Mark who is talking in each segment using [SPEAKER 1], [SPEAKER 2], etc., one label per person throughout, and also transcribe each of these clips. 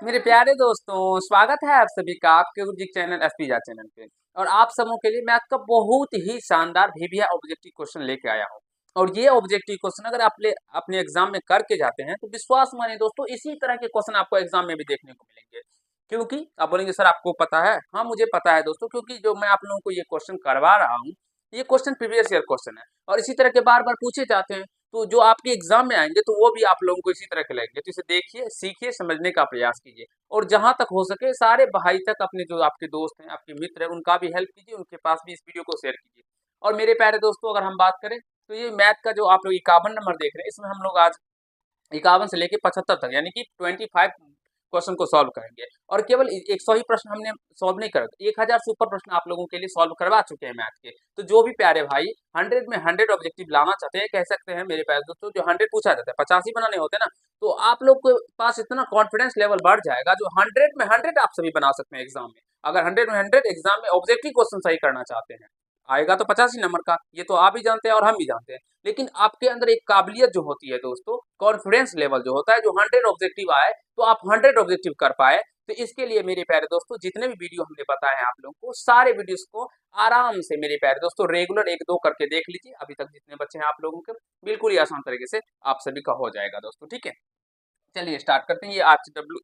[SPEAKER 1] मेरे प्यारे दोस्तों, स्वागत है आप सभी का आपके गुरुजी चैनल एसपीजा चैनल पे। और आप सबों के लिए मैं आपका बहुत ही शानदार वीवीआई ऑब्जेक्टिव क्वेश्चन लेके आया हूँ। और ये ऑब्जेक्टिव क्वेश्चन अगर आप अपने एग्जाम में करके जाते हैं तो विश्वास मानिए दोस्तों, इसी तरह के क्वेश्चन आपको एग्जाम में भी देखने को मिलेंगे। क्योंकि आप बोलेंगे सर आपको पता है, हाँ मुझे पता है दोस्तों, क्योंकि जो मैं आप लोगों को ये क्वेश्चन करवा रहा हूँ, ये क्वेश्चन प्रीवियस ईयर क्वेश्चन है और इसी तरह के बार बार पूछे जाते हैं। तो जो आपके एग्जाम में आएंगे तो वो भी आप लोगों को इसी तरह के लगेंगे। तो इसे देखिए, सीखिए, समझने का प्रयास कीजिए और जहां तक हो सके सारे भाई तक अपने जो आपके दोस्त हैं, आपके मित्र हैं, उनका भी हेल्प कीजिए, उनके पास भी इस वीडियो को शेयर कीजिए। और मेरे प्यारे दोस्तों, अगर हम बात करें तो ये मैथ का जो आप लोग 51 नंबर देख रहे हैं, इसमें हम लोग आज 51 से लेके 75 तक यानी कि 25 क्वेश्चन को सॉल्व करेंगे। और केवल 100 ही प्रश्न हमने सॉल्व नहीं कर, 1000 से ऊपर प्रश्न आप लोगों के लिए सॉल्व करवा चुके हैं मैथ के। तो जो भी प्यारे भाई 100 में 100 ऑब्जेक्टिव लाना चाहते हैं, कह सकते हैं मेरे प्यारे दोस्तों, जो 100 पूछा जाता है 85 बनाने होते हैं ना, तो आप लोग के पास इतना कॉन्फिडेंस लेवल बढ़ जाएगा जो 100 में 100 आप सभी बना सकते हैं एग्जाम में। अगर 100 में 100 एग्जाम में ऑब्जेक्टिव क्वेश्चन सही करना चाहते हैं, आएगा तो 85 नंबर का, ये तो आप भी जानते हैं और हम भी जानते हैं। लेकिन आपके अंदर एक काबिलियत जो होती है दोस्तों, कॉन्फिडेंस लेवल जो होता है, जो 100 ऑब्जेक्टिव आए तो आप 100 ऑब्जेक्टिव कर पाए। तो इसके लिए मेरे प्यारे दोस्तों, जितने भी वीडियो हमने बताए हैं आप लोगों को, सारे वीडियोस को आराम से मेरे प्यारे दोस्तों रेगुलर 1-2 करके देख लीजिए। अभी तक जितने बच्चे हैं आप लोगों के, बिल्कुल ही आसान तरीके से आप सभी का हो जाएगा दोस्तों, ठीक है। चलिए स्टार्ट करते हैं। ये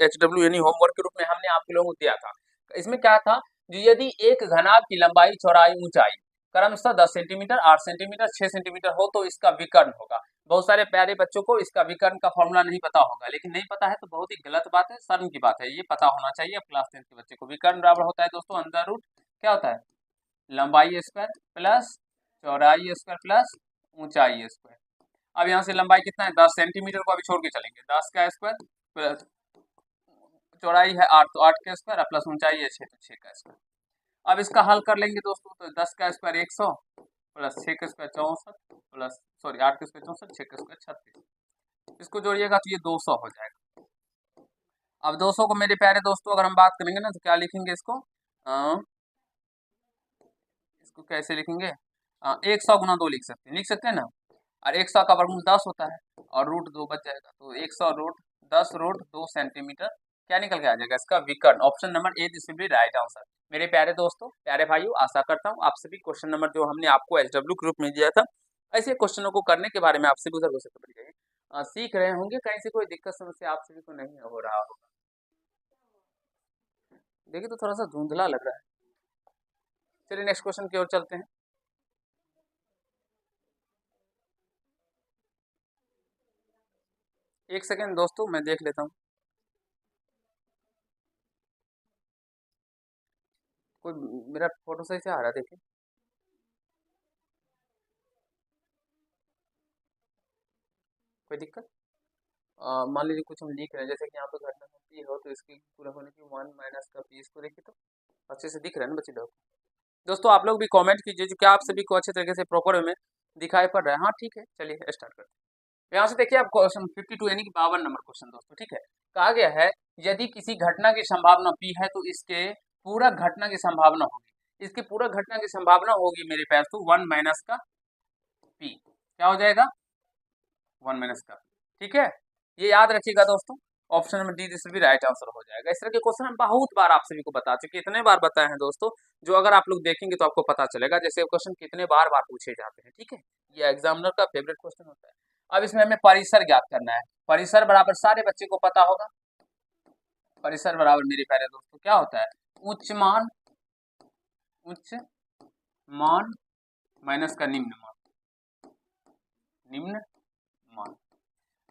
[SPEAKER 1] एच डब्ल्यू यानी होमवर्क के रूप में हमने आप लोगों को दिया था। इसमें क्या था, जो यदि एक घनाभ की लंबाई, चौड़ाई, ऊंचाई क्रमशः 10 सेंटीमीटर, 8 सेंटीमीटर, 6 सेंटीमीटर हो तो इसका विकर्ण होगा। बहुत सारे प्यारे बच्चों को इसका विकर्ण का फॉर्मूला नहीं पता होगा, लेकिन नहीं पता है तो बहुत ही गलत बात है, शर्म की बात है। ये पता होना चाहिए अब क्लास 10 के बच्चे को। विकर्ण बराबर होता है दोस्तों अंडर रूट, क्या होता है, लंबाई स्क्वायर प्लस चौड़ाई स्क्वायर प्लस ऊंचाई स्क्वायर। अब यहाँ से लंबाई कितना है, 10 सेंटीमीटर को अभी छोड़ के चलेंगे, 10 का स्क्वायर प्लस चौड़ाई है 8 तो 8 का स्क्वायर प्लस ऊंचाई है 6 तो 6 का स्क्वायर। अब इसका हल कर लेंगे दोस्तों, तो 10 का स्क्वायर 100 प्लस 6 का स्क्वायर 64 प्लस सॉरी 8 का स्क्वायर 64, 6 का स्क्वायर 36। इसको जोड़िएगा तो ये 200 हो जाएगा। अब 200 को मेरे प्यारे दोस्तों अगर हम बात करेंगे ना तो क्या लिखेंगे इसको, इसको कैसे लिखेंगे, 100 गुना 2 लिख सकते हैं ना। और 100 का वर्गमूल 10 होता है और रूट 2 बच जाएगा, तो 100 रूट 10 रूट 2 सेंटीमीटर क्या निकल के आ जाएगा, इसका विकर्ण। Option number A this will be right answer. मेरे प्यारे दोस्तों, प्यारे भाइयों, आशा करता हूँ आप सभी क्वेश्चन नंबर जो हमने आपको एसडब्ल्यू ग्रुप में दिया था, ऐसे क्वेश्चनों को करने के बारे में आप सभी उधर से समझ गए, सीख रहे होंगे, कहीं से कोई दिक्कत समस्या आप सभी को नहीं हो रहा होगा। देखिए तो थोड़ा सा धुंधला लग रहा है। चलिए नेक्स्ट क्वेश्चन की ओर चलते हैं। एक सेकेंड दोस्तों, मैं देख लेता हूँ। कोई मेरा फोटो सही से आ रहा है, देखिए। कोई दिक्कत, मान लीजिए कुछ हम लिख रहे हैं, जैसे कि यहाँ पे घटना घटी हो तो इसकी पूरा होने की 1 माइनस का पी, इसको देखिए तो अच्छे से दिख रहा है ना बच्चे लोग। दोस्तों आप लोग भी कमेंट कीजिए जो क्या आप सभी को अच्छे तरीके से प्रॉपर वे में दिखाई पड़ रहा है। हाँ ठीक है, चलिए स्टार्ट करते हैं। यहाँ से देखिए आप क्वेश्चन 52 यानी कि 52 नंबर क्वेश्चन दोस्तों, ठीक है। कहा गया है, यदि किसी घटना की संभावना पी है तो इसके पूरा घटना की संभावना होगी, इसकी पूरा घटना की संभावना होगी मेरे पास तो 1 माइनस का पी, क्या हो जाएगा, 1 माइनस का, ठीक है। ये याद रखिएगा दोस्तों, option number D this will be right answer हो जाएगा। इस तरह के क्वेश्चन हम बहुत बार आप सभी को बता चुके हैं, इतने बार बताए हैं दोस्तों, जो अगर आप लोग देखेंगे तो आपको पता चलेगा जैसे क्वेश्चन कितने बार बार पूछे जाते हैं, ठीक है। ये एग्जामिनर का फेवरेट क्वेश्चन होता है। अब इसमें हमें परिसर ज्ञात करना है। परिसर बराबर सारे बच्चे को पता होगा, परिसर बराबर मेरे प्यारे दोस्तों क्या होता है, उच्च मान, उच्च मान माइनस का निम्न मान, निम्न मान।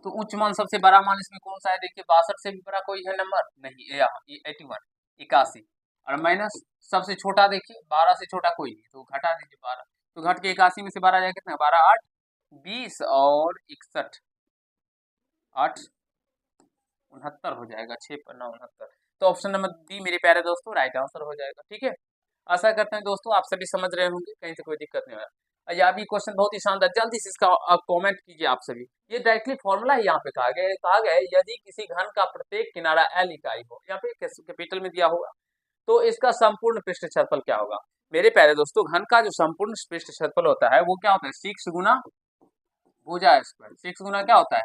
[SPEAKER 1] तो उच्च मान सबसे बड़ा मान इसमें कौन सा है, देखिए 62 से भी बड़ा कोई है नंबर नहीं, ये 81 81। और माइनस सबसे छोटा देखिए 12 से छोटा कोई नहीं, तो घटा दीजिए 12, तो घट के 81 में से 12 जाए कितना, 12 8 20 और 61 8 69 हो जाएगा, 6 पर 9 69। तो ऑप्शन नंबर डी मेरे प्यारे दोस्तों राइट आंसर हो जाएगा, ठीक है। आशा करते हैं दोस्तों आप सभी समझ रहे होंगे, कहीं से कोई दिक्कत नहीं हो रहा। या भी क्वेश्चन बहुत ही शानदार, जल्दी से इसका कमेंट कीजिए आप सभी। ये डायरेक्टली फॉर्मूला है, यहाँ पे कहा गया है यदि किसी घन का प्रत्येक किनारा एल इकाई हो, यहाँ पे कैपिटल में दिया होगा, तो इसका संपूर्ण पृष्ठ क्षेत्रफल क्या होगा। मेरे प्यारे दोस्तों, घन का जो संपूर्ण पृष्ठ क्षेत्रफल होता है वो क्या होता है, 6 गुना भुजा स्क्वायर। 6 गुना क्या होता है,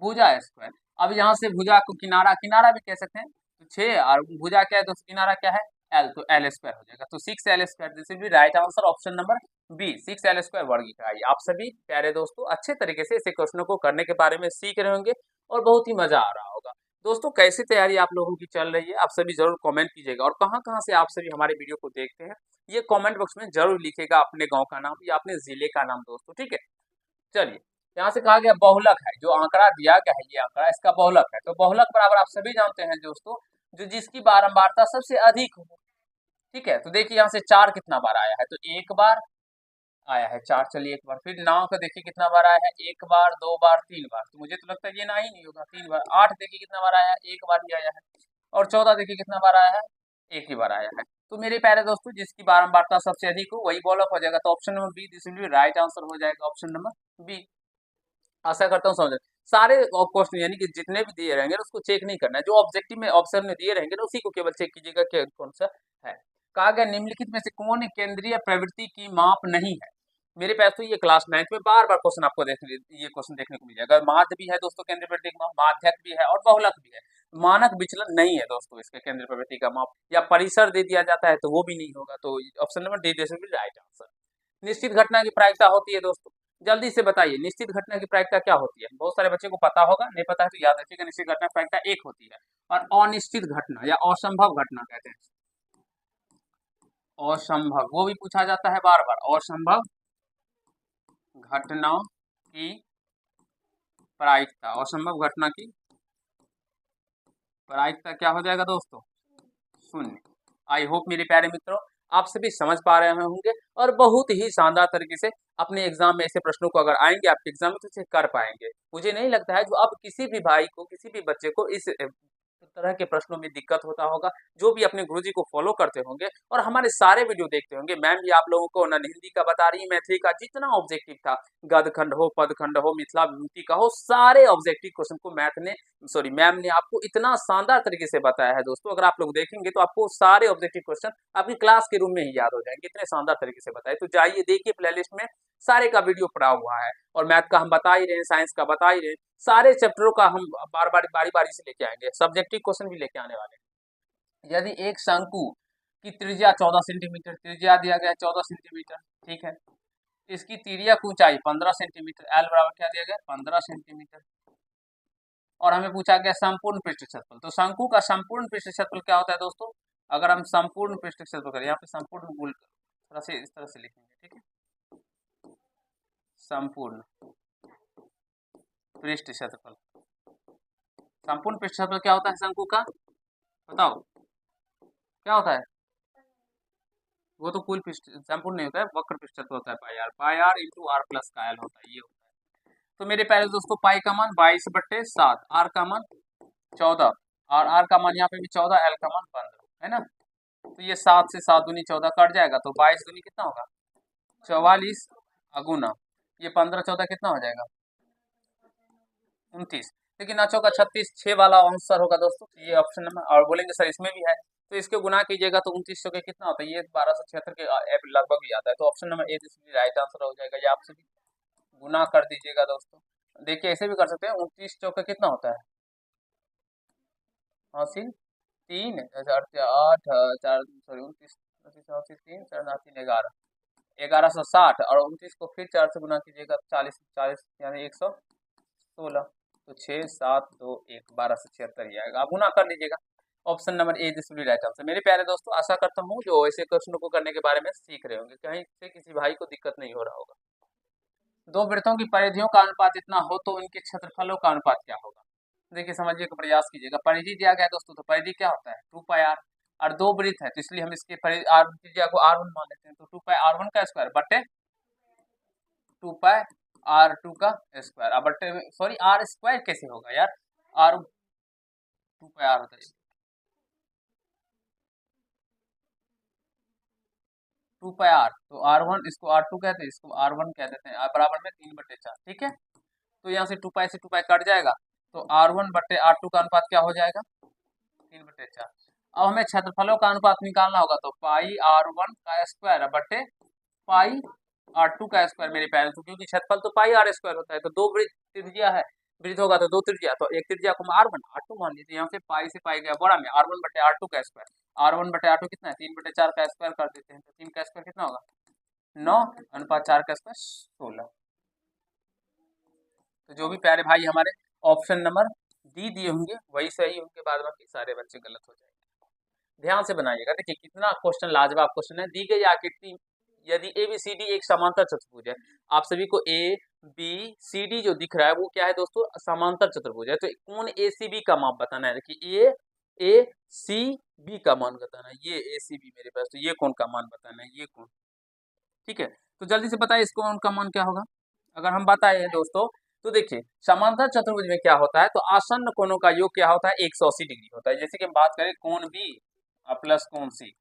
[SPEAKER 1] भुजा स्क्वायर। अब यहाँ से भुजा को किनारा, किनारा भी कह सकते हैं, तो 6 और भुजा क्या है दोस्तों, किनारा क्या है एल, तो एल स्क्वायर हो जाएगा। तो 6L², this will be right answer option number B, 6L² वर्ग इकाई। आप सभी प्यारे दोस्तों अच्छे तरीके से ऐसे क्वेश्चनों को करने के बारे में सीख रहे होंगे और बहुत ही मजा आ रहा होगा। दोस्तों कैसी तैयारी आप लोगों की चल रही है, आप सभी जरूर कमेंट कीजिएगा, और कहाँ कहाँ से आप सभी हमारे वीडियो को देखते हैं ये कमेंट बॉक्स में जरूर लिखिएगा, अपने गांव का नाम या अपने जिले का नाम दोस्तों, ठीक है। चलिए, यहाँ से कहा गया बहुलक है, जो आंकड़ा दिया गया है ये आंकड़ा इसका बहुलक है। तो बहुलक बराबर आप सभी जानते हैं दोस्तों, जो जिसकी बारंबारता सबसे अधिक हो, ठीक है। तो देखिए यहाँ से 4 कितना बार आया है, तो एक बार आया है 4, चलिए एक बार। फिर 9 का देखिए कितना बार आया है, एक बार, 2 बार, 3 बार, तो मुझे तो लगता है ये ना ही नहीं होगा, 3 बार। 8 देखिए कितना बार आया है, एक बार ही आया है। और 14 देखिए कितना बार आया है, एक ही बार आया है। तो मेरे प्यारे दोस्तों जिसकी बारंबारता सबसे अधिक हो वही बहुलक हो जाएगा। तो option number B, this will be right answer हो जाएगा, ऑप्शन नंबर बी। आशा करता हूँ समझ सारे क्वेश्चन, यानी कि जितने भी दिए रहेंगे उसको चेक नहीं करना है, जो ऑब्जेक्टिव में ऑप्शन में दिए रहेंगे ना उसी को केवल चेक कीजिएगा कि कौन सा है। कहा गया निम्नलिखित में से कौन केंद्रीय प्रवृत्ति की माप नहीं है। मेरे पास तो ये क्लास 9 में बार बार क्वेश्चन आपको ये क्वेश्चन देखने को मिल जाएगा। माध्य भी है दोस्तों केंद्रीय प्रवृत्ति का माप, माध्यक भी है और बहुलक भी है। मानक विचलन नहीं है दोस्तों इसके केंद्रीय प्रवृत्ति का माप, या परिसर दे दिया जाता है तो वो भी नहीं होगा। तो option number D this will be right answer. निश्चित घटना की प्रायिकता होती है दोस्तों, जल्दी से बताइए निश्चित घटना की प्रायिकता क्या होती है। बहुत सारे बच्चे को पता होगा, नहीं पता है तो याद रखिएगा, निश्चित घटना की प्रायिकता 1 होती है। और अनिश्चित घटना या असंभव घटना कहते हैं, असंभव वो भी पूछा जाता है बार बार, असंभव घटना की प्रायिकता, असंभव घटना की प्रायिकता क्या हो जाएगा दोस्तों, 0। आई होप मेरे प्यारे मित्रों आप सभी समझ पा रहे होंगे और बहुत ही शानदार तरीके से अपने एग्जाम में ऐसे प्रश्नों को अगर आएंगे आपके एग्जाम में तो इसे कर पाएंगे। मुझे नहीं लगता है जो अब किसी भी भाई को, किसी भी बच्चे को इस तरह के प्रश्नों में दिक्कत होता होगा, जो भी अपने गुरुजी को फॉलो करते होंगे और हमारे सारे वीडियो देखते होंगे। मैम भी आप लोगों को न हिंदी का बता रही है, मैथिली का जितना ऑब्जेक्टिव था, गदखंड हो, पदखंड हो, मिथिला विभूति का हो, सारे ऑब्जेक्टिव क्वेश्चन को मैम ने आपको इतना शानदार तरीके से बताया है दोस्तों। अगर आप लोग देखेंगे तो आपको सारे ऑब्जेक्टिव क्वेश्चन आपकी क्लास के रूम में ही याद हो जाएंगे, इतने शानदार तरीके से बताए। तो जाइए देखिए प्लेलिस्ट में सारे का वीडियो पड़ा हुआ है, और मैथ का हम बता ही रहे हैं, साइंस का बता ही रहे हैं, सारे चैप्टरों का हम बारी बारी से लेके आएंगे, सब्जेक्टिव क्वेश्चन भी लेके आने वाले हैं। यदि एक शंकु की त्रिज्या 14 सेंटीमीटर, त्रिज्या दिया गया 14 सेंटीमीटर, ठीक है, इसकी तिर्यक ऊंचाई 15 सेंटीमीटर, एल बराबर क्या दिया गया 15 सेंटीमीटर, और हमें पूछा गया संपूर्ण पृष्ठ क्षेत्रफल। तो शंकु का संपूर्ण पृष्ठ क्षेत्रफल क्या होता है दोस्तों, अगर हम संपूर्ण पृष्ठ क्षेत्रफल करें, यहाँ पे संपूर्ण बोल थोड़ा से इस तरह से लिखेंगे, ठीक है, संपूर्ण पृष्ठ क्षेत्रफल। संपूर्ण पृष्ठ क्षेत्रफल क्या होता है शंकु का, बताओ क्या होता है। वो तो कुल पृष्ठ संपूर्ण नहीं होता है, वक्र पृष्ठ क्षेत्रफल होता है pi r, pi r into r plus का एल होता है, ये होता है। तो मेरे प्यारे दोस्तों पाई का मान 22/7, आर का मान 14, और आर का मान यहाँ पे भी 14, एल का मान 15 है ना। तो ये 7 से 7 दूनी 14 कट जाएगा, तो 22 दूनी कितना होगा 44 अगुना, ये 15 14 कितना हो जाएगा 29, लेकिन नाचो का 36 6 वाला आंसर होगा दोस्तों। तो ये ऑप्शन नंबर, और बोलेंगे सर इसमें भी है, तो इसके गुना कीजिएगा तो 29 के कितना होता है, ये 1276 के लगभग भी आता है। तो option number A right answer हो जाएगा। ये आपसे भी गुना कर दीजिएगा दोस्तों। देखिए ऐसे भी कर सकते हैं, 29 चौके कितना होता है, हासिल 3 8 4 सॉरी 29 3 4 3 11 1160, और 29 को फिर 4 से गुना कीजिएगा 40 40 यानी 116, तो 6 7 2 1 1276 ही आएगा, आप गुना कर लीजिएगा। Option number A this will be right answer. मेरे प्यारे दोस्तों आशा करता हूँ जो ऐसे क्वेश्चनों को करने के बारे में सीख रहे होंगे, कहीं से किसी भाई को दिक्कत नहीं हो रहा होगा। दो वृत्तों की परिधियों का अनुपात इतना हो तो उनके क्षेत्रफलों का अनुपात क्या होगा। देखिए समझिए का प्रयास कीजिएगा। परिधि दिया गया दोस्तों, तो परिधि क्या होता है 2 पाई आर, और दो वृत्त है तो इसलिए हम इसके आर त्रिज्या को r1 मान लेते हैं, तो 2 पाई r1 का स्क्वायर बटे 2 पाई r2 का स्क्वायर, अब बटे सॉरी r स्क्वायर कैसे होगा यार, r 2 पाई r होता है 2 पाई r, तो r1 इसको r2 कहते हैं, इसको r1 कह देते हैं, बराबर में 3/4, ठीक है। तो यहाँ से 2 पाई से 2 पाई कट जाएगा, तो r1 बटे r2 का अनुपात क्या हो जाएगा 3/4। अब हमें क्षेत्रफलों का अनुपात निकालना होगा, तो पाई r1 का स्क्वायर बटे पाई r2 का स्क्वायर। मेरे प्यारे, तो क्योंकि क्षेत्रफल तो पाई r स्क्वायर होता है, तो दो वृत्त त्रिज्या है वृत्त होगा तो 2 त्रिज्या, तो 1 त्रिज्या को R1 R2 मान लीजिए। यहाँ से पाई से पाई गया बड़ा में R1 बटे R2 का स्क्वायर, R1 बटे R2 कितना है 3 बटे 4 का स्क्वायर कर देते हैं, तो 3 का स्क्वायर कितना होगा 9 अनुपात 4 का स्क्वायर 16। तो जो भी प्यारे भाई हमारे ऑप्शन नंबर डी दिए होंगे वही सही होंगे, बाद बाकी सारे बच्चे गलत हो जाएंगे। ध्यान से बनाइएगा, देखिए कितना क्वेश्चन लाजवाब क्वेश्चन है। दी गई आकृति यदि ए बी सी डी एक समांतर चतुर्भुज है, आप सभी को ए बी सी डी जो दिख रहा है वो क्या है दोस्तों, समांतर चतुर्भुज है। तो कौन ए सी बी का माप बताना है, देखिए ए सी बी का मान बताना है, ये ए सी बी मेरे पास, तो ये कौन का मान बताना है, ये कौन, ठीक है। तो जल्दी से बताइए इसको कौन का मान क्या होगा। अगर हम बताए दोस्तों तो देखिए समांतर चतुर्भुज में क्या होता है, तो आसन्न कोणों का योग क्या होता है 180 डिग्री होता है। जैसे कि हम बात करें कोण बी प्लस कोण सी,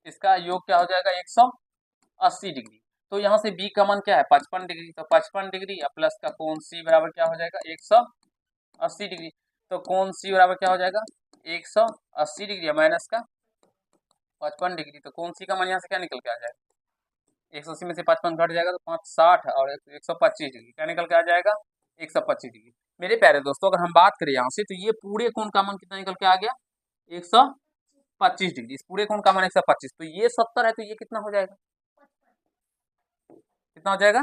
[SPEAKER 1] इसका योग क्या हो जाएगा 180 डिग्री। तो यहाँ से बी का मान क्या है 55 डिग्री, तो 55 डिग्री प्लस का कोण सी बराबर क्या हो जाएगा 180 डिग्री। तो कोण सी बराबर क्या हो जाएगा 180 डिग्री माइनस का 55 डिग्री, तो कोण सी का मान यहाँ से क्या निकल के आ जाएगा 180 में से 55 घट जाएगा तो 560 और 125 डिग्री क्या निकल के आ जाएगा 125 डिग्री। मेरे प्यारे दोस्तों अगर हम बात करें यहाँ से, तो ये पूरे कोण का मान कितना निकल के आ गया 125 डिग्री, इस पूरे कोण का मान 125, तो ये 70 है, तो ये कितना हो जाएगा, कितना हो जाएगा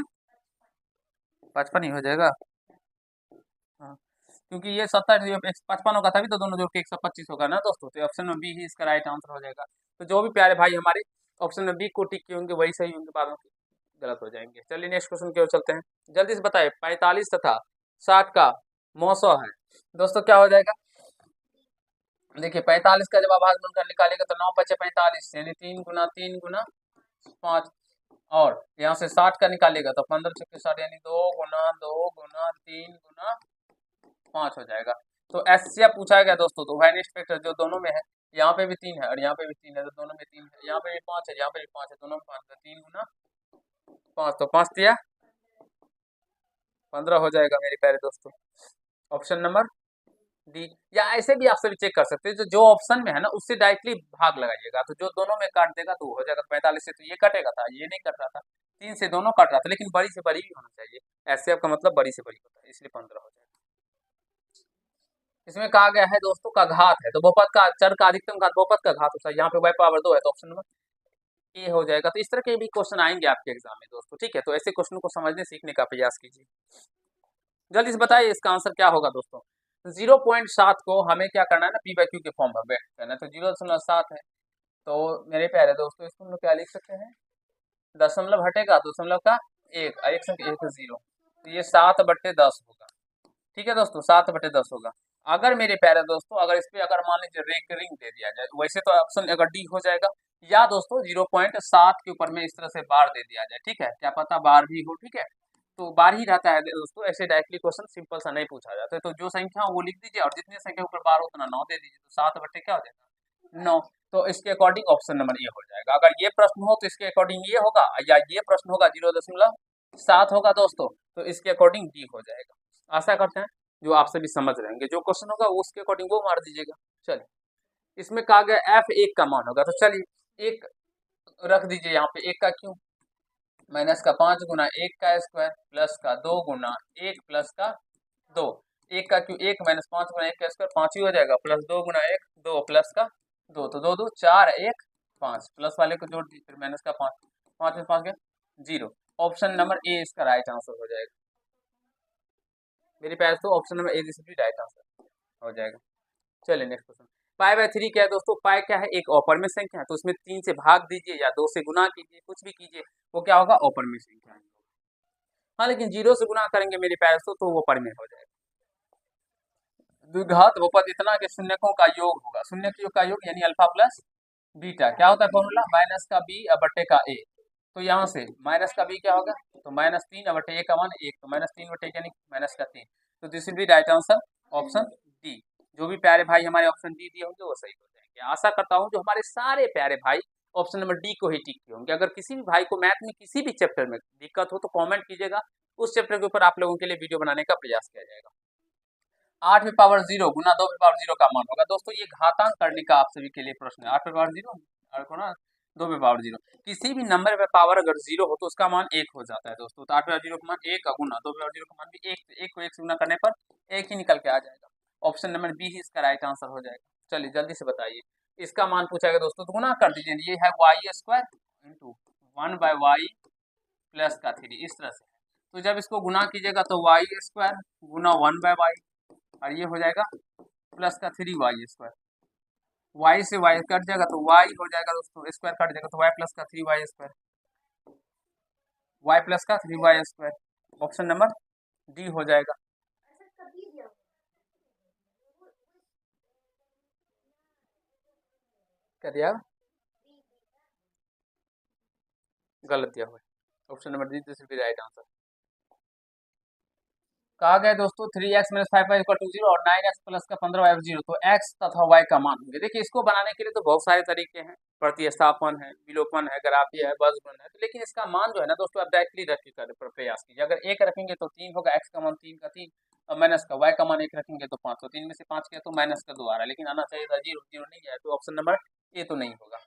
[SPEAKER 1] 55 ही हो जाएगा। हाँ, क्योंकि ये 70 55 होगा तभी तो दोनों जोड़ के 125 होगा ना दोस्तों, तो ऑप्शन में बी ही इसका राइट आंसर हो जाएगा। तो जो भी प्यारे भाई हमारे ऑप्शन में बी को टिक किए होंगे वही सही होंगे, बाद में गलत हो जाएंगे। चलिए नेक्स्ट क्वेश्चन की ओर चलते हैं। जल्दी से बताइए 45 तथा 60 का मौसो है दोस्तों, क्या हो जाएगा। देखिए 45 का जब आप भागफल कर निकालेगा तो 9 पचे 45 यानी 3 गुना 3 गुना 5, और यहाँ से 60 का निकालेगा तो 15 छक्के 60 यानी 2 गुना 3 गुना 5 हो जाएगा। तो एससीएफ पूछा गया दोस्तों, तो वाइनेस्ट फैक्टर जो दोनों में है, यहाँ पे भी 3 है और यहाँ पे भी 3 है, तो दोनों में 3 है, यहाँ पे भी 5 है, यहाँ पे भी 5 है, दोनों में 5 है, 3 गुना 5, तो 5 दिया 15 हो जाएगा मेरे प्यारे दोस्तों। ऑप्शन नंबर डी, या ऐसे भी आप सभी चेक कर सकते हैं, जो ऑप्शन में है ना उससे डायरेक्टली भाग लगाइएगा, तो जो दोनों में काट देगा तो हो जाएगा। 45 से तो ये कटेगा था, ये नहीं कट रहा था, 3 से दोनों कट रहा था, लेकिन बड़ी से बड़ी भी होना चाहिए, ऐसे आपका मतलब बड़ी से बड़ी होता है, इसलिए 15 हो जाएगा। इसमें कहा गया है दोस्तों का घात है, तो बहुपद का चर का अधिकतम घात बहुपद का घात होता है, यहाँ पे y पावर 2 है, तो ऑप्शन नंबर ए हो जाएगा। तो इस तरह के भी क्वेश्चन आएंगे आपके एग्जाम में दोस्तों, ठीक है। तो ऐसे क्वेश्चन को समझने सीखने का प्रयास कीजिए। जल्दी से बताइए इसका आंसर क्या होगा दोस्तों। 0.7 को हमें क्या करना है ना, पी बाई क्यू के फॉर्म में व्यक्त करना है, तो 0.7 है, तो मेरे प्यारे दोस्तों इसको हम लोग क्या लिख सकते हैं, दशमलव हटेगा दशमलव का एक संख्या 1 0, तो ये 7/10 होगा, ठीक है दोस्तों 7/10 होगा। अगर मेरे प्यारे दोस्तों अगर इस पे अगर मान लीजिए रेकरिंग दे दिया जाए, वैसे तो ऑप्शन अगर डी हो जाएगा, या दोस्तों 0.7 के ऊपर में इस तरह से बार दे दिया जाए, ठीक है, क्या पता बार भी हो, ठीक है, तो बार ही रहता है दोस्तों, ऐसे डायरेक्टली क्वेश्चन सिंपल सा नहीं पूछा जाता है। तो जो संख्या हो वो लिख दीजिए और जितनी संख्या ऊपर बार उतना 9 दे दीजिए, तो 7 बटे क्या हो जाएगा 9, तो इसके अकॉर्डिंग ऑप्शन नंबर ये हो जाएगा। अगर ये प्रश्न हो तो इसके अकॉर्डिंग ये होगा, या ये प्रश्न होगा 0.7 होगा दोस्तों, तो इसके अकॉर्डिंग डी हो जाएगा। आशा करते हैं जो आप सभी समझ रहे होंगे, जो क्वेश्चन होगा वो उसके अकॉर्डिंग वो मार दीजिएगा। चलिए इसमें कहा गया एफ 1 का मान होगा, तो चलिए 1 रख दीजिए यहाँ पे, 1 का क्यों, माइनस का 5 गुना 1 का स्क्वायर प्लस का 2 गुना 1 प्लस का 2, 1 का क्यों 1 माइनस 5 गुना 1 का स्क्वायर 5 ही हो जाएगा, प्लस 2 गुना 1 2 प्लस का 2, तो 2 2 4 1 5, प्लस वाले को जोड़ दीजिए, फिर माइनस का 5, 5 में 5 गया 0, ऑप्शन नंबर ए इसका राइट आंसर हो जाएगा मेरे पास, तो ऑप्शन नंबर ए दिस भी राइट आंसर हो जाएगा। चलिए नेक्स्ट क्वेश्चन। पाई बाय 3 क्या है दोस्तों, पाई क्या है एक अपरिमेय संख्या है, तो उसमें 3 से भाग दीजिए या 2 से गुना कीजिए, कुछ भी कीजिए, वो क्या होगा अपरिमेय संख्या है। हाँ लेकिन 0 से गुना करेंगे मेरे प्यारे दोस्तों तो वो अपरिमेय हो जाएगा। द्विघात बहुपद इतना कि शून्यकों का योग होगा, शून्य का योग यानी अल्फा प्लस बीटा, क्या होता है फॉर्मूला माइनस का बी बटे का ए, तो यहाँ से माइनस का बी क्या होगा, तो -3 बटे ए का मान 1, तो -3 बटे यानी -3, तो this will be right answer option D. जो भी प्यारे भाई हमारे ऑप्शन डी दिए होंगे वो सही हो जाएंगे। आशा करता हूँ जो हमारे सारे प्यारे भाई ऑप्शन नंबर डी को ही टिक किए होंगे। अगर किसी भी भाई को मैथ में किसी भी चैप्टर में दिक्कत हो तो कमेंट कीजिएगा, उस चैप्टर के ऊपर आप लोगों के लिए वीडियो बनाने का प्रयास किया जाएगा। 8 में पावर 0 गुना 2 में पावर 0 का मान होगा दोस्तों, ये घातांक करने का आप सभी के लिए प्रश्न है। 8 में पावर 0 और गुना 2 पे पावर 0। किसी भी नंबर पे पावर अगर 0 हो तो उसका मान 1 हो जाता है दोस्तों। तो 8 पे पावर 0 का मान 1 का गुना 2 पे पावर 0 का मान भी 1, 1 को 1 से गुना करने पर 1 ही निकल के आ जाएगा। ऑप्शन नंबर बी ही इसका राइट आंसर हो जाएगा। चलिए जल्दी से बताइए, इसका मान पूछा गया दोस्तों, तो गुना कर दीजिए। ये है Y square into 1/y plus का 3, इस तरह से। तो जब इसको गुना कीजिएगा तो वाई स्क्वायर गुना 1/y, और ये हो जाएगा प्लस का 3y स्क्वायर। वाई से वाई कट जाएगा तो वाई हो जाएगा दोस्तों, स्क्वायर कट जाएगा तो वाई प्लस का 3y स्क्वायर, वाई प्लस का 3y square. Option number D हो जाएगा। क्या दिया? गलत दिया हुआ है। Option number D this will be right answer. कहा गया दोस्तों 3x minus 5y equal to 0 और 9x प्लस का 15y 0, तो x तथा y का मान होंगे। देखिए इसको बनाने के लिए तो बहुत सारे तरीके हैं, प्रतिस्थापन है, विलोपन है, ग्राफी है, बजगुणन है, तो लेकिन इसका मान जो है ना दोस्तों आप डायरेक्टली रख के कर प्रयास कीजिए। अगर 1 रखेंगे तो 3 होगा, x का मान 3 का 3, और माइनस का y का मान 1 रखेंगे तो 5, तो 3 में से 5 किया तो माइनस का 2 आ रहा है, लेकिन आना चाहिए था 0, 0 नहीं है, तो ऑप्शन नंबर ए तो नहीं होगा।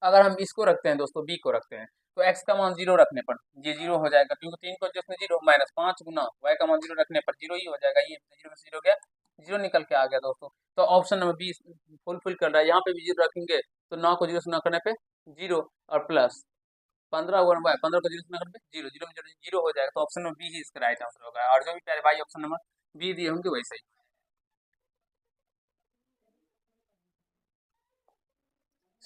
[SPEAKER 1] अगर हम इसको रखते हैं दोस्तों, बी को रखते हैं, तो x का मान 0 रखने पर ये 0 हो जाएगा, क्योंकि 3 को जिसमें 0 माइनस 5 गुना y का मान 0 रखने पर 0 ही हो जाएगा। ये 0 में से 0 गया, 0 निकल के आ गया दोस्तों। तो ऑप्शन नंबर बी फुलफिल कर रहा है। यहाँ पे भी 0 रखेंगे तो 9 को 0 से गुना करने पे 0, और प्लस 15 गुना y, 15 को 0 से गुना करने पे 0, 0 में 0 हो जाएगा। तो ऑप्शन नंबर बी ही इसका राइट आंसर होगा। और जो भी प्यारे भाई ऑप्शन नंबर बी दिए होंगे वही सही।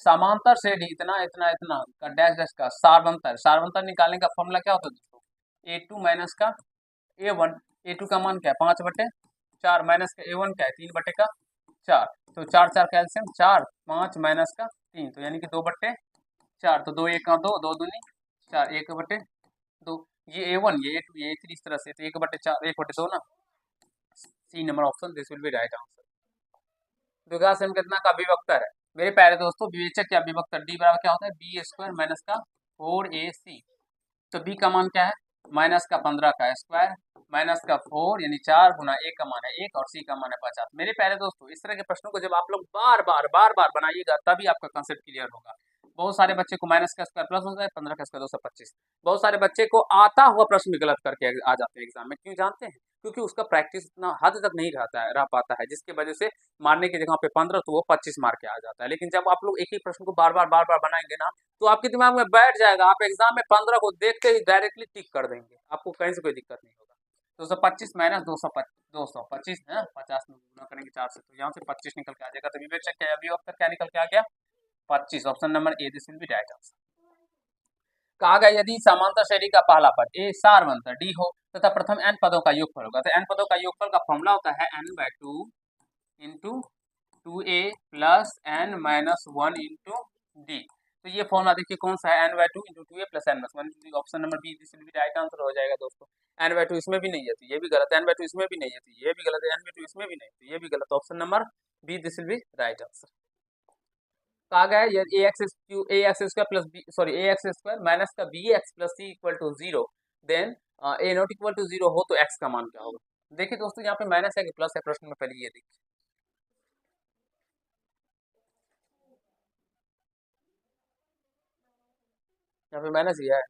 [SPEAKER 1] समांतर से इतना इतना इतना का डैश डैश का सार्वंतर, सार्वंतर निकालने का फॉर्मूला क्या होता है दोस्तों? a2 माइनस का a1। a2 का मान क्या है? 5/4 माइनस का a1 क्या है? 3/4। तो 4 4 कैल्सियम 4, 5 माइनस का 3, तो यानी कि 2/4। तो 2 1 का 2, 2 दूनी 4, 1/2। ये a1 ये a2 ये a3 इस तरह से, तो 1/4 1/2 ना। C number option this will be right answer. द्विघात सम कितना का विभक्तर है? मेरे प्यारे दोस्तों विवेचक या विभक्तर डी बराबर क्या होता है? बी स्क्वायर माइनस का 4ac। तो बी का मान क्या है? माइनस का 15 का स्क्वायर माइनस का 4 यानी 4 गुना ए का मान है 1 और सी का मान है 50। मेरे प्यारे दोस्तों इस तरह के प्रश्नों को जब आप लोग बार बार बनाइएगा तभी आपका कंसेप्ट क्लियर होगा। बहुत सारे बच्चे को माइनस का स्क्वायर प्लस होता है, 15 का स्क्वायर 225। बहुत सारे बच्चे को आता हुआ प्रश्न भी गलत करके आ जाते हैं एग्जाम में। क्यों जानते हैं? क्योंकि उसका प्रैक्टिस इतना हद तक नहीं रह पाता है, जिसकी वजह से मारने की जगह पे 15 तो वो 25 मार के आ जाता है। लेकिन जब आप लोग एक ही प्रश्न को बार बार बनाएंगे ना तो आपके दिमाग में बैठ जाएगा, आप एग्जाम में 15 को देखते ही डायरेक्टली टिक कर देंगे, आपको कहीं से कोई दिक्कत नहीं होगा। 225 माइनस 225 है, 50 में गुना करेंगे 4 से, तो यहाँ से 25 निकल के आ जाएगा। तो विवेचक क्या विभक्तर क्या निकल के आ गया? 25। Option number A this will be right answer. कहा गया यदि समांतर श्रेणी का पहला पद ए सारवंतर डी हो तथा प्रथम n पदों का योगफल होगा, तो n पदों का योगफल का फॉर्मूला होता है n/2 into 2a plus n minus 1 into D. तो ये फॉर्मूला देखिए कौन सा है? n/2 into 2a plus n minus 1। Option number B this will be right answer हो जाएगा दोस्तों। n/2 इसमें भी नहीं है तो ये भी गलत है, n/2 इसमें भी नहीं है तो ये भी गलत है, n/2 इसमें भी नहीं तो ये भी गलत। Option number B this will be right answer. कहा गया है यदि ax square plus B sorry ax square minus का bx plus c equal to 0, then a not equal to 0 हो तो x का मान क्या होगा? देखिए दोस्तों यहाँ पे माइनस है कि प्लस है प्रश्न में, पहले ये देखिए। यहाँ पे माइनस ही है।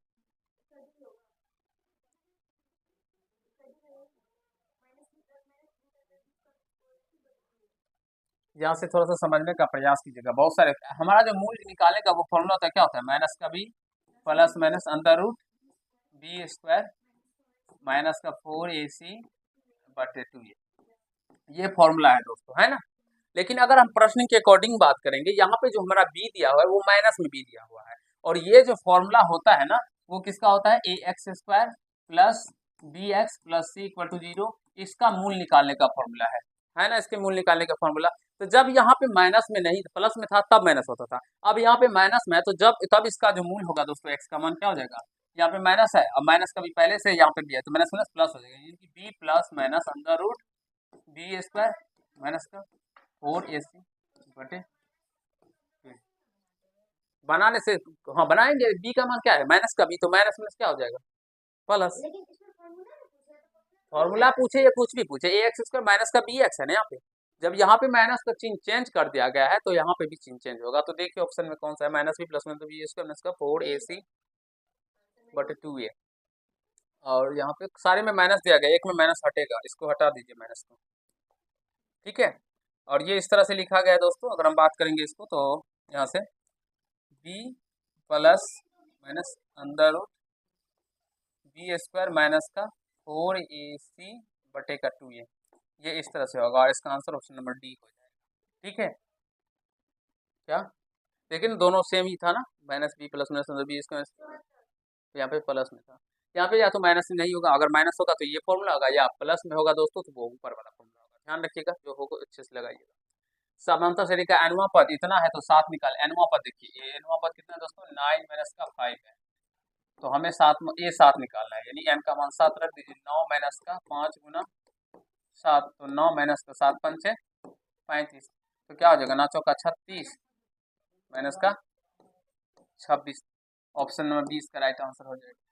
[SPEAKER 1] यहाँ से थोड़ा सा समझने का प्रयास कीजिएगा। बहुत सारे हमारा जो मूल निकालने का वो फॉर्मूला होता है, क्या होता है? माइनस का b plus minus under root B square minus का 4ac/2a, ये फॉर्मूला है दोस्तों, है ना। लेकिन अगर हम प्रश्न के अकॉर्डिंग बात करेंगे, यहाँ पे जो हमारा बी दिया हुआ है वो माइनस में बी दिया हुआ है, और ये जो फॉर्मूला होता है ना वो किसका होता है? ax square plus bx plus c equal to 0, इसका मूल निकालने का फॉर्मूला है ना, इसके मूल निकालने का फॉर्मूला। तो जब यहाँ पे माइनस में नहीं प्लस में था तब माइनस होता था, अब यहाँ पे माइनस में है तो तब इसका जो मूल होगा दोस्तों x का मान क्या हो जाएगा? यहाँ पे माइनस है, अब माइनस का भी पहले से यहाँ पे भी है तो माइनस माइनस प्लस हो जाएगा, यानी कि b plus minus under root B square minus का 4ac/2। बनाने से हाँ बनाएंगे, बी का मान क्या है? माइनस का बी, तो माइनस माइनस क्या हो जाएगा? प्लस। फॉर्मूला पूछे या कुछ भी पूछे, ए एक्स स्क्वायर माइनस का बी एक्स है ना यहाँ पे, जब यहाँ पे माइनस का चिन्ह चेंज कर दिया गया है तो यहाँ पे भी चिन्ह चेंज होगा। तो देखिए ऑप्शन में कौन सा है, माइनस बी प्लस में, तो बी स्क्वायर माइनस का 4ac बटे 2a। और यहाँ पे सारे में माइनस दिया गया, एक में माइनस हटेगा, इसको हटा दीजिए माइनस को, ठीक है। और ये इस तरह से लिखा गया है दोस्तों। अगर हम बात करेंगे इसको तो यहाँ से B plus minus under root B square minus का 4ac बटे का 2a, ये इस तरह से होगा और इसका आंसर ऑप्शन नंबर डी हो जाएगा, ठीक है। क्या, लेकिन दोनों सेम ही था ना, माइनस बी प्लस माइनस अंदर बी स्क्वायर, तो यहाँ पे प्लस में था। यहाँ पे या तो माइनस नहीं होगा, अगर माइनस होगा तो ये फॉर्मूला होगा, या प्लस में होगा दोस्तों तो वो ऊपर वाला फॉर्मूला होगा। ध्यान रखिएगा, जो होगा अच्छे से लगाइएगा। समांतर श्रेणी का एनवां पद इतना है तो 7 निकाल। एनवां पद देखिए, ये एनवां पद कितना है दोस्तों, 9 माइनस का 5 है, तो हमें 7 ये 7 निकालना है, यानी एन का मान 7 रख दीजिए। 9 माइनस का 5 गुना 7, तो 9 माइनस का 7 पंचे 35, तो क्या हो जाएगा, 9 चौका 36 माइनस का 26, ऑप्शन नंबर 20 का राइट आंसर हो जाएगा।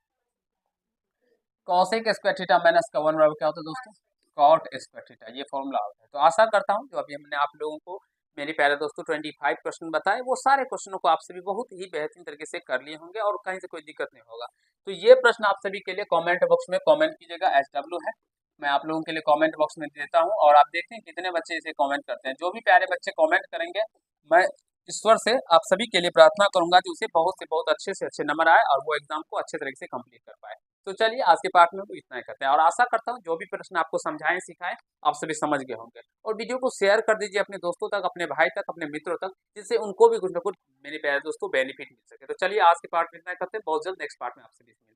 [SPEAKER 1] कॉसेक स्क्वायर थीटा माइनस का 1 बराबर क्या होता है दोस्तों, कॉट स्क्वायर थीटा, ये फॉर्मूला होता है। तो आशा करता हूँ जो अभी हमने आप लोगों को मेरे प्यारे दोस्तों 25 क्वेश्चन बताए, वो सारे क्वेश्चनों को आप सभी बहुत ही बेहतरीन तरीके से कर लिए होंगे और कहीं से कोई दिक्कत नहीं होगा। तो ये प्रश्न आप सभी के लिए कमेंट बॉक्स में कमेंट कीजिएगा, SW है, मैं आप लोगों के लिए कमेंट बॉक्स में देता हूँ। और आप देखते हैं कितने बच्चे इसे कमेंट करते हैं। जो भी प्यारे बच्चे कमेंट करेंगे, मैं ईश्वर से आप सभी के लिए प्रार्थना करूंगा कि उसे बहुत से बहुत अच्छे से अच्छे नंबर आए और वो एग्जाम को अच्छे तरीके से कंप्लीट कर पाए। तो चलिए आज के पार्ट में तो इतना ही करते हैं, और आशा करता हूँ जो भी प्रश्न आपको समझाएं सिखाएं आप सभी समझ गए होंगे। और वीडियो को शेयर कर दीजिए अपने दोस्तों तक, अपने भाई तक, अपने मित्रों तक, जिससे उनको भी कुछ ना कुछ मेरे प्यारे दोस्तों बेनिफिट मिल सके। तो चलिए आज के पार्ट में इतना ही करते हैं, बहुत जल्द नेक्स्ट पार्ट में आपसे मिलते हैं।